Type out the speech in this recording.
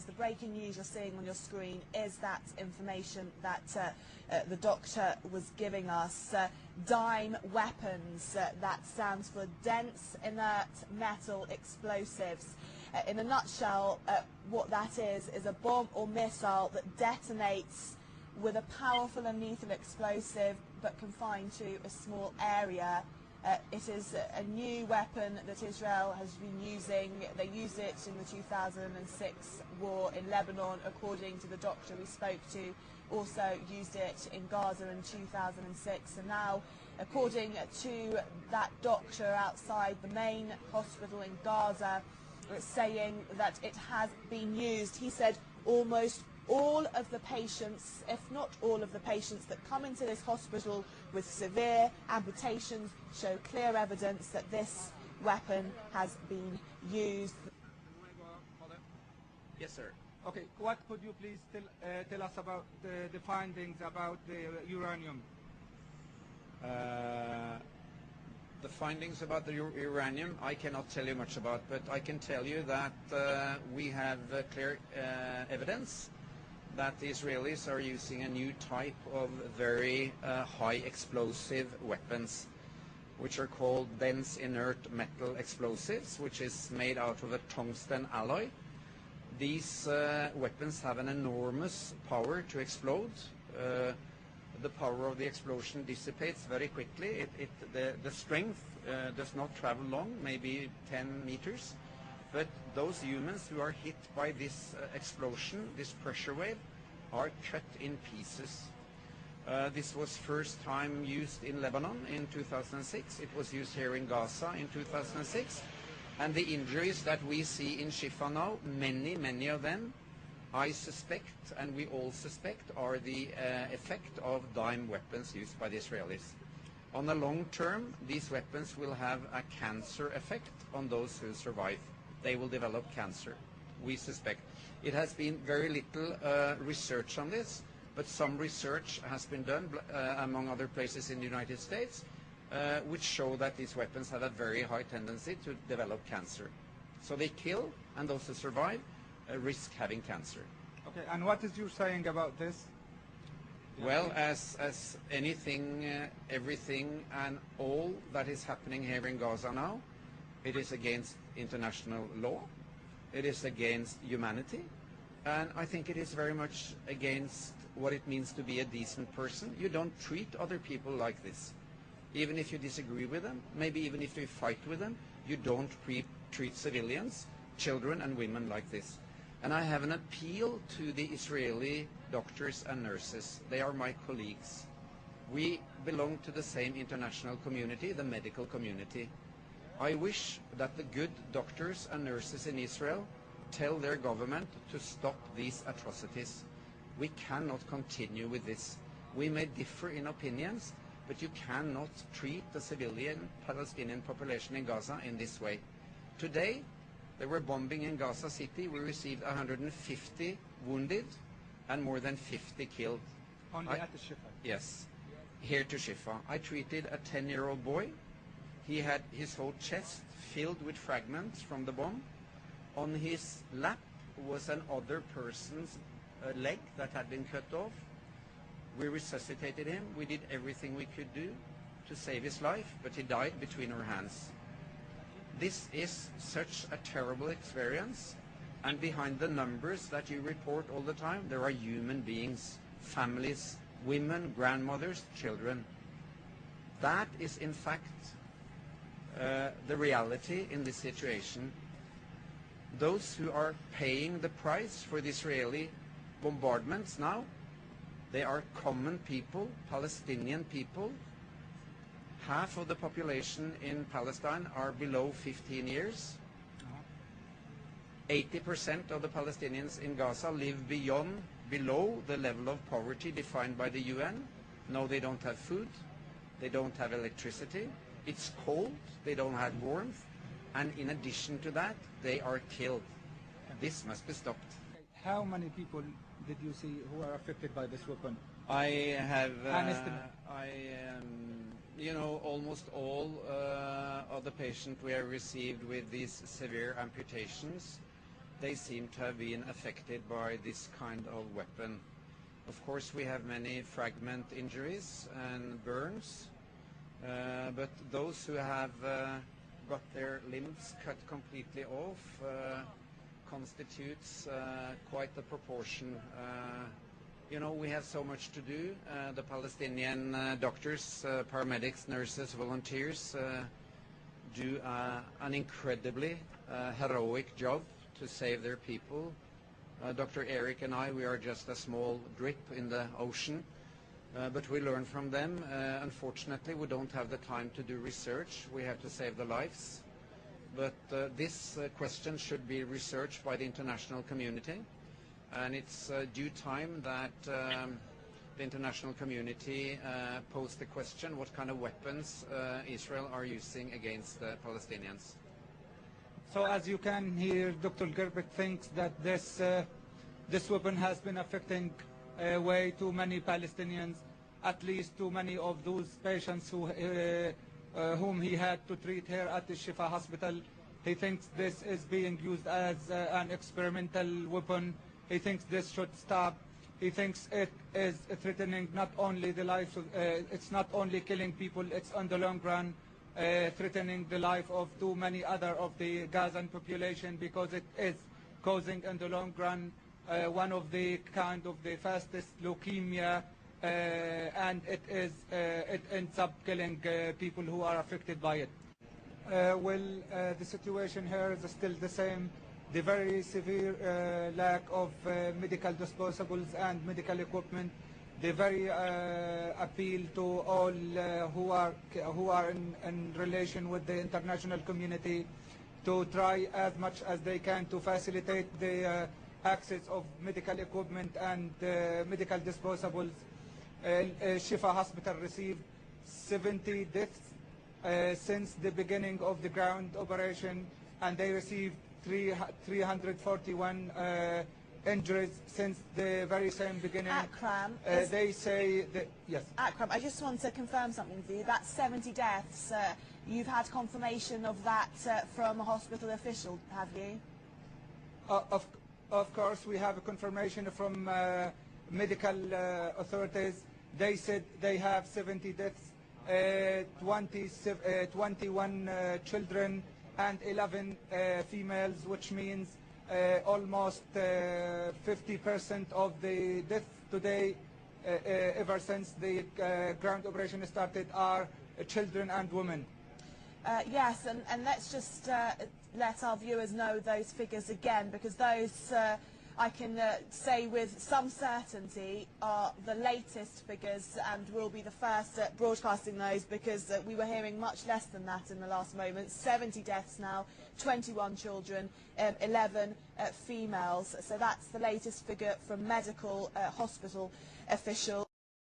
The breaking news you're seeing on your screen is that information that the doctor was giving us. DIME weapons, that stands for dense inert metal explosives. In a nutshell, what that is a bomb or missile that detonates with a powerful and lethal explosive but confined to a small area. It is a new weapon that Israel has been using. They used it in the 2006 war in Lebanon, according to the doctor we spoke to. Also used it in Gaza in 2006. And now, according to that doctor outside the main hospital in Gaza, saying that it has been used. He said almost all of the patients, if not all of the patients that come into this hospital with severe amputations, show clear evidence that this weapon has been used. Yes, sir. Okay, what could you please tell us about the findings about the uranium? The findings about the uranium I cannot tell you much about, but I can tell you that we have clear evidence that the Israelis are using a new type of very high explosive weapons, which are called dense inert metal explosives, which is made out of a tungsten alloy. These weapons have an enormous power to explode. The power of the explosion dissipates very quickly. The strength does not travel long, maybe 10 meters. But those humans who are hit by this explosion, this pressure wave, are cut in pieces. This was first time used in Lebanon in 2006. It was used here in Gaza in 2006. And the injuries that we see in Shifa now, many of them, I suspect, and we all suspect, are the effect of DIME weapons used by the Israelis. On the long term, these weapons will have a cancer effect on those who survive. They will develop cancer, we suspect. It has been very little research on this, but some research has been done, among other places in the United States, which show that these weapons have a very high tendency to develop cancer. So they kill, and those who survive risk having cancer. Okay, and what is your saying about this? Well, as anything, everything and all that is happening here in Gaza now, it is against international law, it is against humanity, and I think it is very much against what it means to be a decent person. You don't treat other people like this. Even if you disagree with them, maybe even if you fight with them, you don't treat civilians, children and women like this. And I have an appeal to the Israeli doctors and nurses. They are my colleagues. We belong to the same international community, the medical community. I wish that the good doctors and nurses in Israel tell their government to stop these atrocities. We cannot continue with this. We may differ in opinions, but you cannot treat the civilian Palestinian population in Gaza in this way. Today, there were bombing in Gaza City. We received 150 wounded and more than 50 killed. Only at the Shifa? Yes, here to Shifa. I treated a 10-year-old boy. He had his whole chest filled with fragments from the bomb. On his lap was another person's leg that had been cut off. We resuscitated him. We did everything we could do to save his life, but he died between our hands. This is such a terrible experience, and behind the numbers that you report all the time, there are human beings, families, women, grandmothers, children. That is in fact the reality in this situation. Those who are paying the price for the Israeli bombardments now, they are common people, Palestinian people. Half of the population in Palestine are below 15 years. 80% of the Palestinians in Gaza live below the level of poverty defined by the UN. No, they don't have food. They don't have electricity. It's cold. They don't have warmth. And in addition to that, they are killed. This must be stopped. How many people did you see who are affected by this weapon? I have, An estimate. you know, almost all of the patients we have received with these severe amputations, they seem to have been affected by this kind of weapon. Of course, we have many fragment injuries and burns, but those who have got their limbs cut completely off constitutes quite a proportion. You know, we have so much to do. The Palestinian doctors, paramedics, nurses, volunteers do an incredibly heroic job to save their people. Dr. Eric and I, we are just a small drip in the ocean, but we learn from them. Unfortunately, we don't have the time to do research. We have to save the lives. But this question should be researched by the international community, and it's due time that the international community posed the question what kind of weapons Israel are using against the Palestinians. So as you can hear, Dr. Gerbert thinks that this weapon has been affecting way too many Palestinians, at least too many of those patients whom he had to treat here at the Shifa hospital. He thinks this is being used as an experimental weapon. He thinks this should stop. He thinks it is threatening not only the lives of, it's not only killing people, it's on the long run threatening the life of too many other of the Gazan population, because it is causing in the long run one of the kind of the fastest leukemia, and it ends up killing people who are affected by it. The situation here is still the same. The very severe lack of medical disposables and medical equipment. The very appeal to all who are in relation with the international community to try as much as they can to facilitate the access of medical equipment and medical disposables. Shifa Hospital received 70 deaths since the beginning of the ground operation, and they received 341 injuries since the very same beginning. Akram, they say that, yes. Akram, I just want to confirm something with you. That's 70 deaths. You've had confirmation of that from a hospital official, have you? Of course, we have a confirmation from medical authorities. They said they have 70 deaths, 21 children and 11 females, which means almost 50% of the deaths today, ever since the ground operation started, are children and women. Yes, and let's just let our viewers know those figures again, because those, I can say with some certainty, are the latest figures, and we'll be the first at broadcasting those, because we were hearing much less than that in the last moment. 70 deaths now, 21 children, 11 females. So that's the latest figure from medical hospital officials.